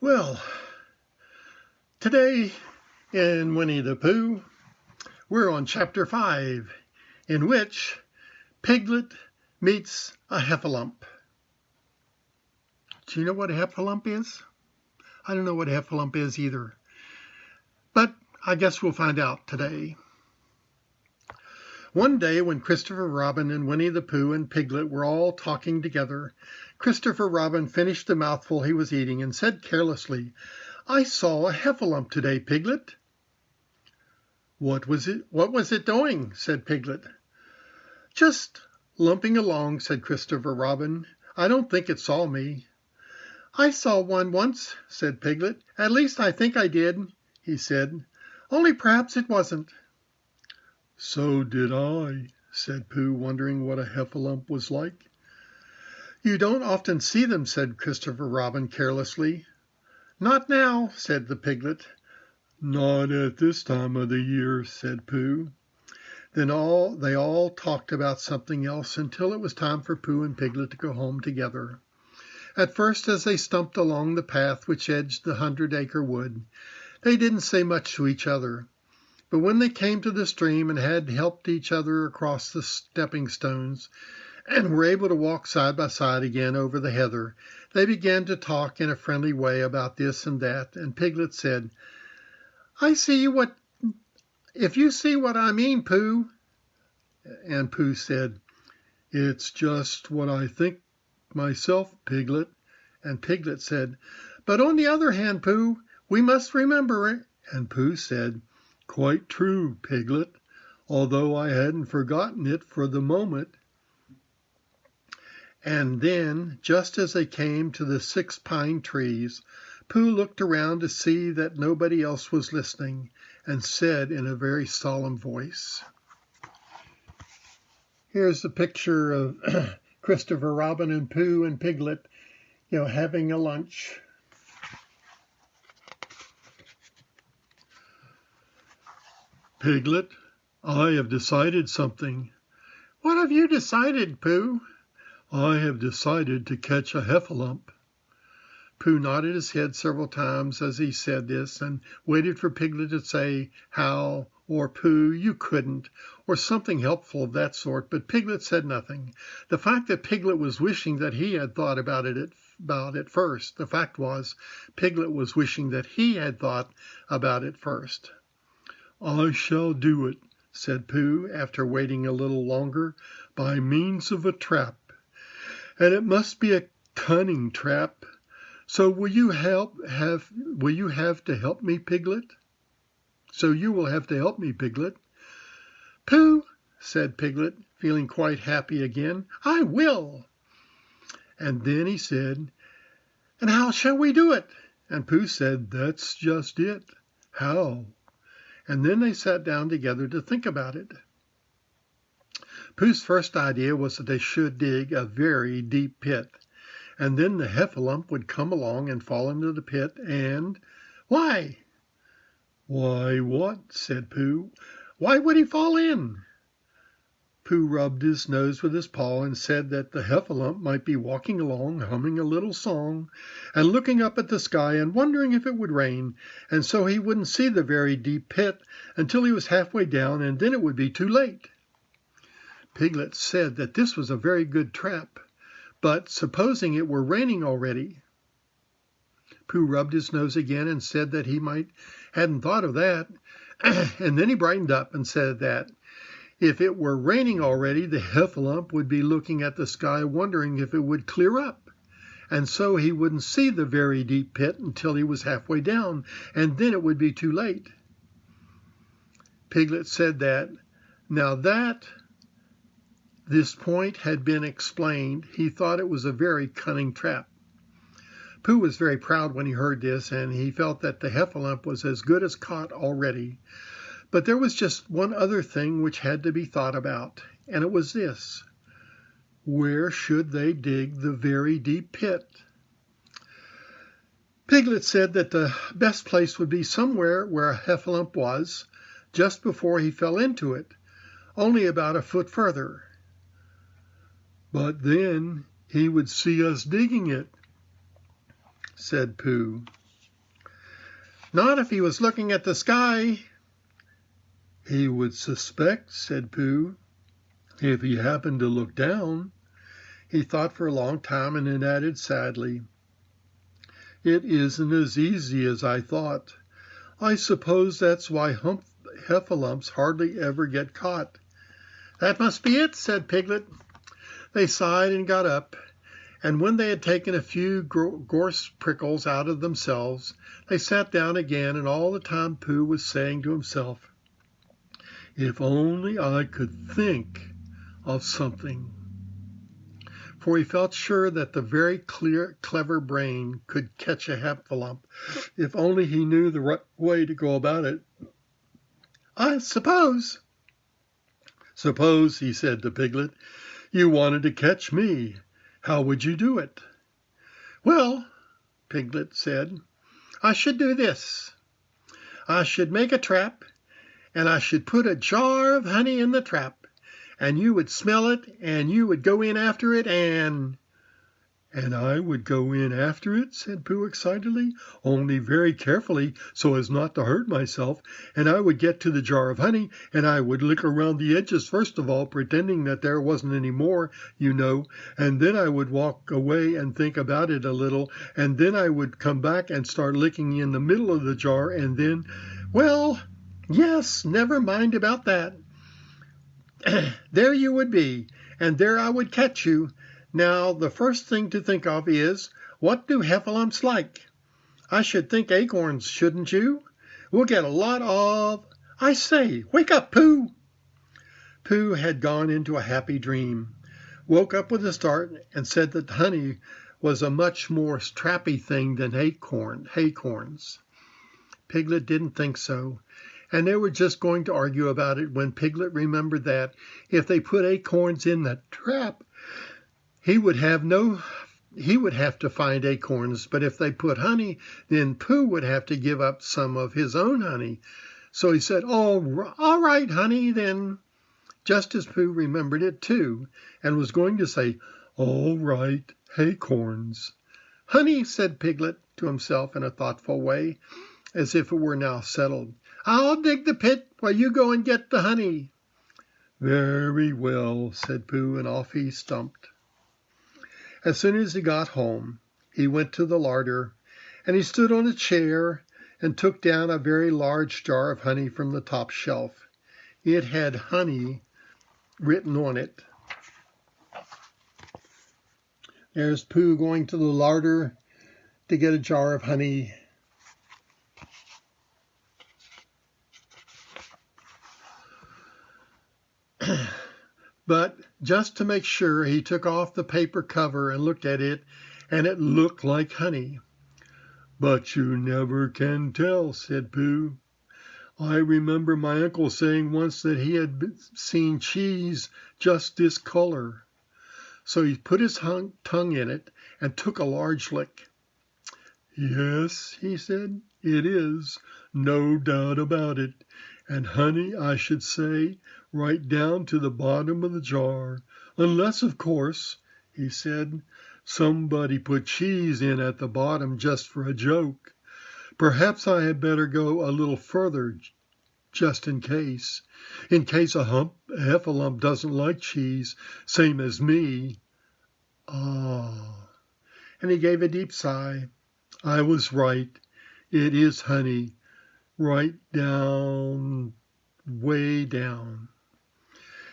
Well, today in Winnie the Pooh, we're on Chapter 5, in which Piglet meets a Heffalump. Do you know what a Heffalump is? I don't know what a Heffalump is either, but I guess we'll find out today. One day when Christopher Robin and Winnie the Pooh and Piglet were all talking together, Christopher Robin finished the mouthful he was eating and said carelessly, "I saw a Heffalump today, Piglet." "What was it doing?" said Piglet. "Just lumping along," said Christopher Robin. "I don't think it saw me." "I saw one once," said Piglet. "At least I think I did," he said. "Only perhaps it wasn't." "So did I," said Pooh, wondering what a Heffalump was like. "You don't often see them," said Christopher Robin carelessly. "Not now," said the Piglet. "Not at this time of the year," said Pooh. Then they all talked about something else until it was time for Pooh and Piglet to go home together. At first, as they stumped along the path which edged the 100-acre wood, they didn't say much to each other. But when they came to the stream and had helped each other across the stepping stones and were able to walk side by side again over the heather, they began to talk in a friendly way about this and that, and Piglet said, If you see what I mean, Pooh." And Pooh said, "It's just what I think myself, Piglet." And Piglet said, "But on the other hand, Pooh, we must remember it." And Pooh said, "Quite true, Piglet, although I hadn't forgotten it for the moment." And then, just as they came to the 6 pine trees, Pooh looked around to see that nobody else was listening, and said in a very solemn voice, here's a picture of Christopher Robin and Pooh and Piglet, having a lunch. "Piglet, I have decided something." "What have you decided, Pooh?" "I have decided to catch a Heffalump." Pooh nodded his head several times as he said this, and waited for Piglet to say how, or "Pooh, you couldn't," or something helpful of that sort, but Piglet said nothing. The fact that Piglet was wishing that he had thought about it first. The fact was, Piglet was wishing that he had thought about it first. "I shall do it," said Pooh, after waiting a little longer, "by means of a trap. And it must be a cunning trap. So will you have to help me, Piglet?" "So you will have to help me, Piglet." "Pooh," said Piglet, feeling quite happy again, "I will." And then he said, "And how shall we do it?" And Pooh said, "That's just it. How?" And then they sat down together to think about it. Pooh's first idea was that they should dig a very deep pit, and then the Heffalump would come along and fall into the pit, and "Why?" "Why what?" said Pooh. "Why would he fall in?" Pooh rubbed his nose with his paw and said that the Heffalump might be walking along humming a little song and looking up at the sky and wondering if it would rain, and so he wouldn't see the very deep pit until he was halfway down, and then it would be too late. Piglet said that this was a very good trap, but supposing it were raining already? Pooh rubbed his nose again and said that he hadn't thought of that, and then he brightened up and said that if it were raining already, the Heffalump would be looking at the sky wondering if it would clear up, and so he wouldn't see the very deep pit until he was halfway down, and then it would be too late. Piglet said that now that this point had been explained, he thought it was a very cunning trap. Pooh was very proud when he heard this, and he felt that the Heffalump was as good as caught already. But there was just one other thing which had to be thought about, and it was this: where should they dig the very deep pit? Piglet said that the best place would be somewhere where a Heffalump was, just before he fell into it, only about a foot further. "But then he would see us digging it," said Pooh. Not if he was looking at the sky. He would suspect, said Pooh, if he happened to look down. He thought for a long time and then added sadly, "It isn't as easy as I thought. I suppose that's why heffalumps hardly ever get caught." "That must be it," said Piglet. They sighed and got up, and when they had taken a few gorse prickles out of themselves, they sat down again, and all the time Pooh was saying to himself, "If only I could think of something." For he felt sure that the very clever brain could catch a heffalump, if only he knew the right way to go about it. "I suppose," he said to Piglet, "you wanted to catch me. How would you do it?" "Well," Piglet said, "I should do this. I should make a trap, and I should put a jar of honey in the trap, and you would smell it, and you would go in after it, and—" "And I would go in after it," said Pooh excitedly, "only very carefully so as not to hurt myself, and I would get to the jar of honey, and I would lick around the edges first of all, pretending that there wasn't any more, you know, and then I would walk away and think about it a little, and then I would come back and start licking in the middle of the jar, and then—" "Well, yes, never mind about that. There you would be, and there I would catch you. Now, the first thing to think of is, what do heffalumps like? I should think acorns, shouldn't you? We'll get a lot of— I say, wake up, Pooh!" Pooh had gone into a happy dream, woke up with a start, and said that honey was a much more trappy thing than acorns. Piglet didn't think so, and they were just going to argue about it when Piglet remembered that if they put acorns in the trap, he would have to find acorns, but if they put honey, then Pooh would have to give up some of his own honey. So he said, all right, honey, then," just as Pooh remembered it too, and was going to say, "All right, acorns." "Honey," said Piglet to himself in a thoughtful way, as if it were now settled. "I'll dig the pit while you go and get the honey." "Very well," said Pooh, and off he stumped. As soon as he got home, he went to the larder, and he stood on a chair and took down a very large jar of honey from the top shelf. It had honey written on it. There's Pooh going to the larder to get a jar of honey. But just to make sure, he took off the paper cover and looked at it, and it looked like honey. "But you never can tell," said Pooh. "I remember my uncle saying once that he had seen cheese just this color." So he put his tongue in it and took a large lick. "Yes," he said, "it is, no doubt about it. And honey, I should say, right down to the bottom of the jar. Unless, of course," he said, "somebody put cheese in at the bottom just for a joke. Perhaps I had better go a little further, just in case a heffalump doesn't like cheese, same as me. Ah." And he gave a deep sigh. "I was right. It is honey, right down, way down."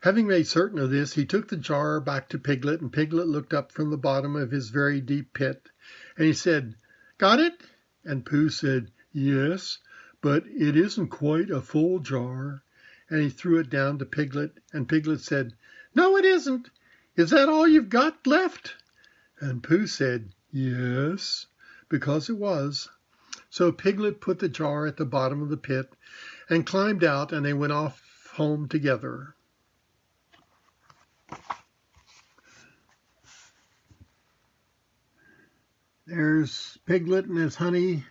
Having made certain of this, he took the jar back to Piglet, and Piglet looked up from the bottom of his very deep pit, and he said, "Got it?" And Pooh said, "Yes, but it isn't quite a full jar." And he threw it down to Piglet, and Piglet said, "No, it isn't. Is that all you've got left?" And Pooh said, "Yes," because it was. So Piglet put the jar at the bottom of the pit and climbed out, and they went off home together. There's Piglet and his honey.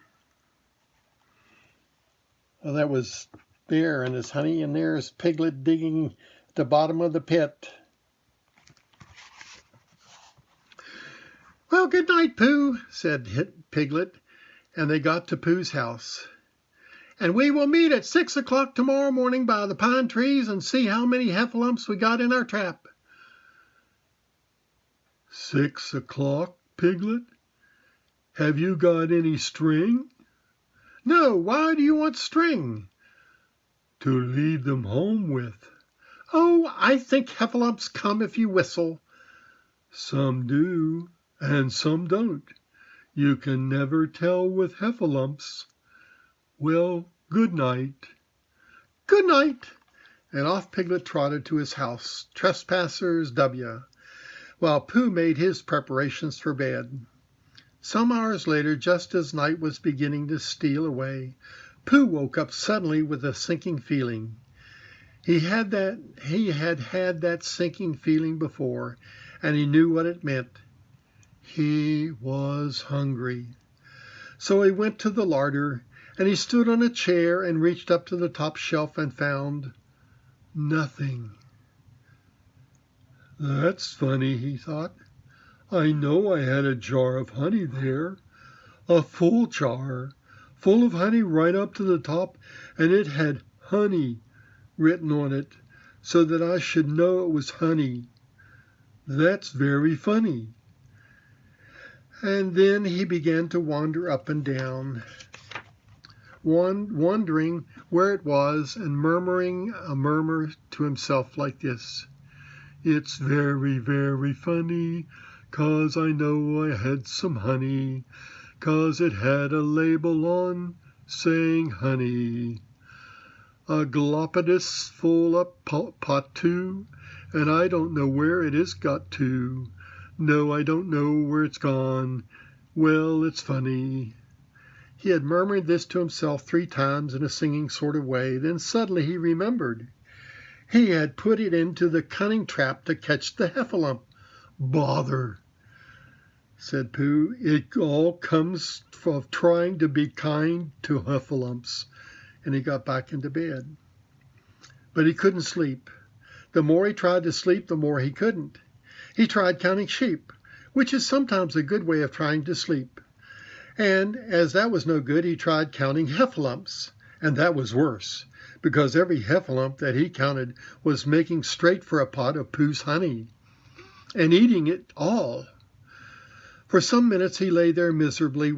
Well, that was there and his honey, and there's Piglet digging at the bottom of the pit. "Well, good night, Pooh," said Piglet, and they got to Pooh's house. And we will meet at 6 o'clock tomorrow morning by the pine trees and see how many heffalumps we got in our trap. 6 o'clock, Piglet? Have you got any string? No, why do you want string? To lead them home with. Oh, I think heffalumps come if you whistle. Some do, and some don't. You can never tell with heffalumps. Well, good night. Good night. And off Piglet trotted to his house, Trespassers W., while Pooh made his preparations for bed. Some hours later, just as night was beginning to steal away, Pooh woke up suddenly with a sinking feeling. He had had that sinking feeling before, and he knew what it meant. He was hungry. So he went to the larder, and he stood on a chair and reached up to the top shelf and found nothing. That's funny, he thought. I know I had a jar of honey there, a full jar, full of honey right up to the top, and it had honey written on it so that I should know it was honey. That's very funny. And then he began to wander up and down, wondering where it was and murmuring a murmur to himself like this. It's very, very funny, 'cause I know I had some honey, 'cause it had a label on saying honey. A glopidus full of pot too, and I don't know where it is got to. No, I don't know where it's gone. Well, it's funny. He had murmured this to himself 3 times in a singing sort of way. Then suddenly he remembered. He had put it into the cunning trap to catch the heffalump. Bother, said Pooh. It all comes of trying to be kind to heffalumps. And he got back into bed. But he couldn't sleep. The more he tried to sleep, the more he couldn't. He tried counting sheep, which is sometimes a good way of trying to sleep. And as that was no good, he tried counting heffalumps, and that was worse, because every heffalump that he counted was making straight for a pot of Pooh's honey, and eating it all. For some minutes he lay there miserably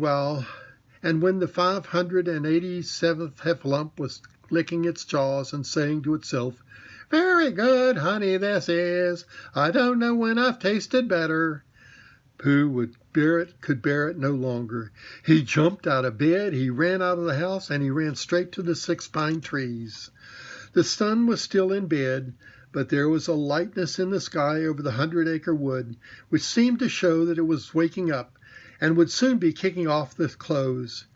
and when the 587th heffalump was licking its jaws and saying to itself, "Very good honey this is. I don't know when I've tasted better," Pooh could bear it no longer. He jumped out of bed, he ran out of the house, and he ran straight to the 6 pine trees. The sun was still in bed, but there was a lightness in the sky over the 100-acre wood, which seemed to show that it was waking up and would soon be kicking off the clothes.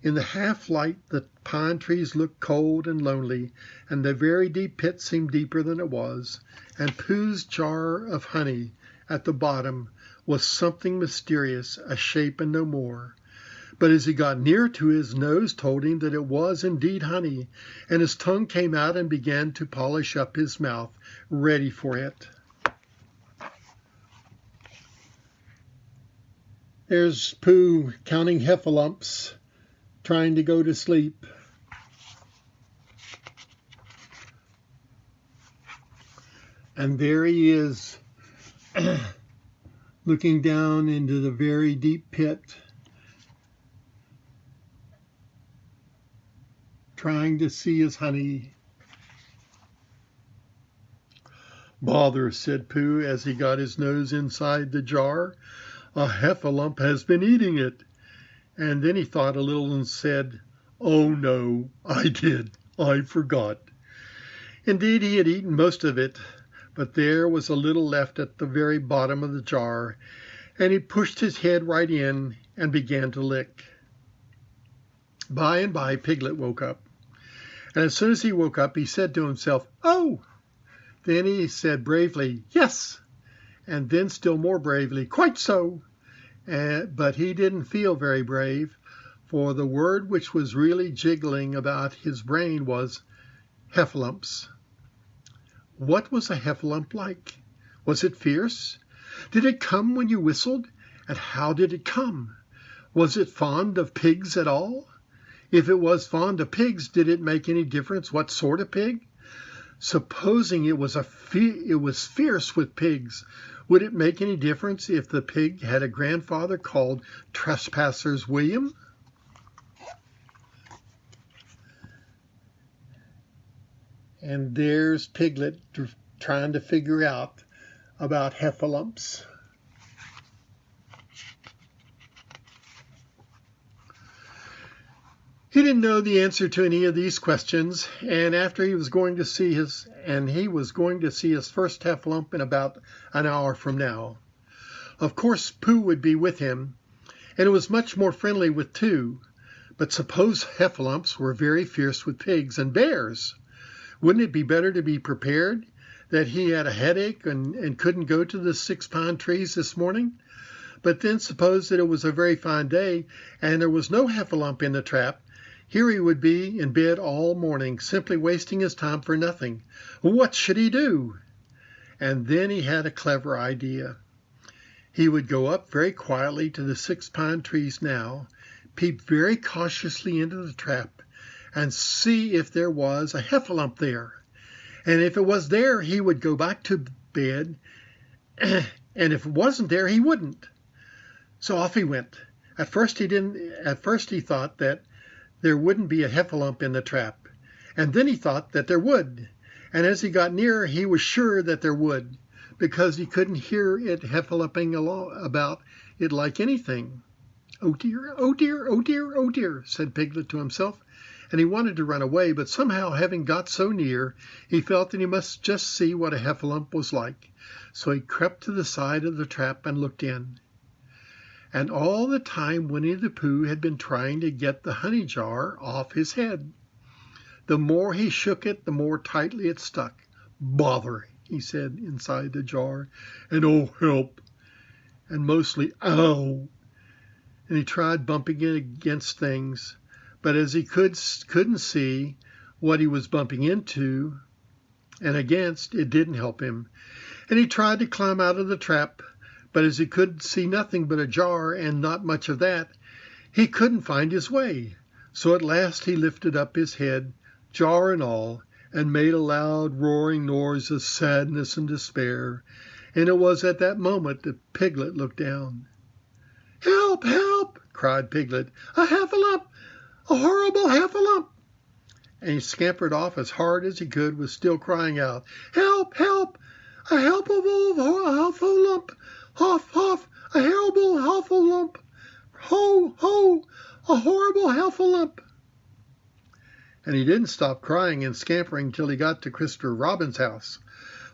In the half-light, the pine trees looked cold and lonely, and the very deep pit seemed deeper than it was, and Pooh's jar of honey at the bottom was something mysterious, a shape and no more. But as he got near to his nose told him that it was indeed honey, and his tongue came out and began to polish up his mouth, ready for it. There's Pooh counting heffalumps, trying to go to sleep. And there he is, looking down into the very deep pit, trying to see his honey. Bother, said Pooh as he got his nose inside the jar. A heffalump has been eating it. And then he thought a little and said, "Oh, no, I did. I forgot." Indeed, he had eaten most of it, but there was a little left at the very bottom of the jar, and he pushed his head right in and began to lick. By and by, Piglet woke up. And as soon as he woke up, he said to himself, "Oh!" Then he said bravely, "Yes!" And then still more bravely, "Quite so!" But he didn't feel very brave, for the word which was really jiggling about his brain was heffalumps. What was a heffalump like? Was it fierce? Did it come when you whistled? And how did it come? Was it fond of pigs at all? If it was fond of pigs, did it make any difference what sort of pig? Supposing it was fierce with pigs, would it make any difference if the pig had a grandfather called Trespassers William? And there's Piglet trying to figure out about heffalumps. He didn't know the answer to any of these questions, and after he was going to see his first heffalump in about an hour from now. Of course, Pooh would be with him, and it was much more friendly with two. But suppose heffalumps were very fierce with pigs and bears? Wouldn't it be better to be prepared that he had a headache and couldn't go to the 6 pine trees this morning? But then suppose that it was a very fine day and there was no heffalump in the trap. Here he would be in bed all morning, simply wasting his time for nothing. What should he do? And then he had a clever idea. He would go up very quietly to the 6 pine trees now, peep very cautiously into the trap, and see if there was a heffalump there. And if it was there, he would go back to bed, and if it wasn't there, he wouldn't. So off he went. At first he thought that there wouldn't be a heffalump in the trap, and then he thought that there would. And as he got nearer, he was sure that there would, because he couldn't hear it heffalumping about it like anything. "Oh dear, oh dear, oh dear, oh dear," said Piglet to himself, and he wanted to run away, but somehow, having got so near, he felt that he must just see what a heffalump was like. So he crept to the side of the trap and looked in. And all the time Winnie the Pooh had been trying to get the honey jar off his head. The more he shook it, the more tightly it stuck. "Bother," he said inside the jar, and "oh, help," and mostly "ow." And he tried bumping it against things, but as he couldn't see what he was bumping into and against, it didn't help him. And he tried to climb out of the trap, but as he could see nothing but a jar and not much of that, he couldn't find his way. So at last he lifted up his head, jar and all, and made a loud roaring noise of sadness and despair. And it was at that moment that Piglet looked down. "Help, help!" cried Piglet. "A heffalump! A horrible heffalump!" And he scampered off as hard as he could, was still crying out, "Help, help! A helpable heffalump! Huff, huff! A horrible heffalump! Ho, ho! A horrible heffalump!" And he didn't stop crying and scampering till he got to Christopher Robin's house.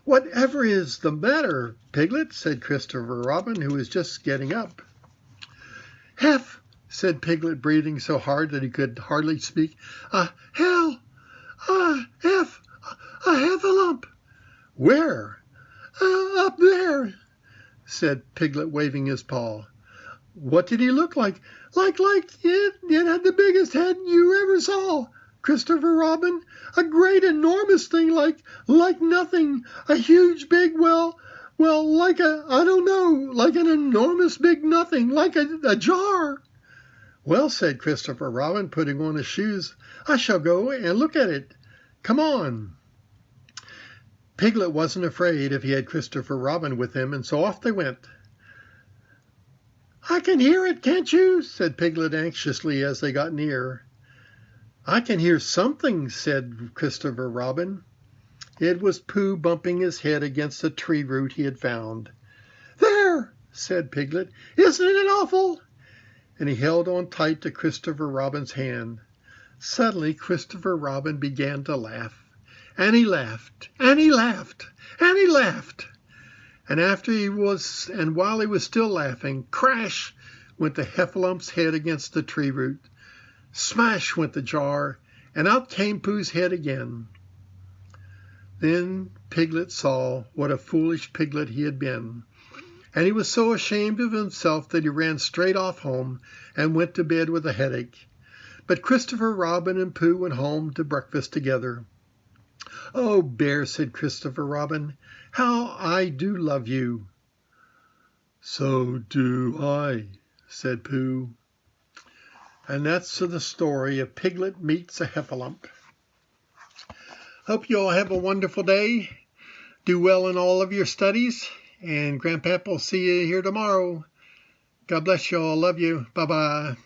"Whatever is the matter, Piglet?" said Christopher Robin, who was just getting up. "Heff," said Piglet, breathing so hard that he could hardly speak. "A heffalump." "Where?" "Up there," said Piglet, waving his paw. "What did he look like?" Like it had the biggest head you ever saw, Christopher Robin. A great enormous thing like nothing. A huge big, well, like I don't know, like an enormous big nothing, like a jar." "Well," said Christopher Robin, putting on his shoes, "I shall go and look at it. Come on." Piglet wasn't afraid if he had Christopher Robin with him, and so off they went. "I can hear it, can't you?" said Piglet anxiously as they got near. "I can hear something," said Christopher Robin. It was Pooh bumping his head against a tree root he had found. "There!" said Piglet. "Isn't it awful?" And he held on tight to Christopher Robin's hand. Suddenly Christopher Robin began to laugh. And he laughed, and he laughed, and he laughed. And while he was still laughing, crash went the heffalomp's head against the tree root. Smash went the jar, and out came Pooh's head again. Then Piglet saw what a foolish piglet he had been, and he was so ashamed of himself that he ran straight off home and went to bed with a headache. But Christopher Robin and Pooh went home to breakfast together. "Oh, Bear," said Christopher Robin, "how I do love you." "So do I," said Pooh. And that's the story of Piglet Meets a Heffalump. Hope you all have a wonderful day. Do well in all of your studies. And Grandpap will see you here tomorrow. God bless you all. Love you. Bye-bye.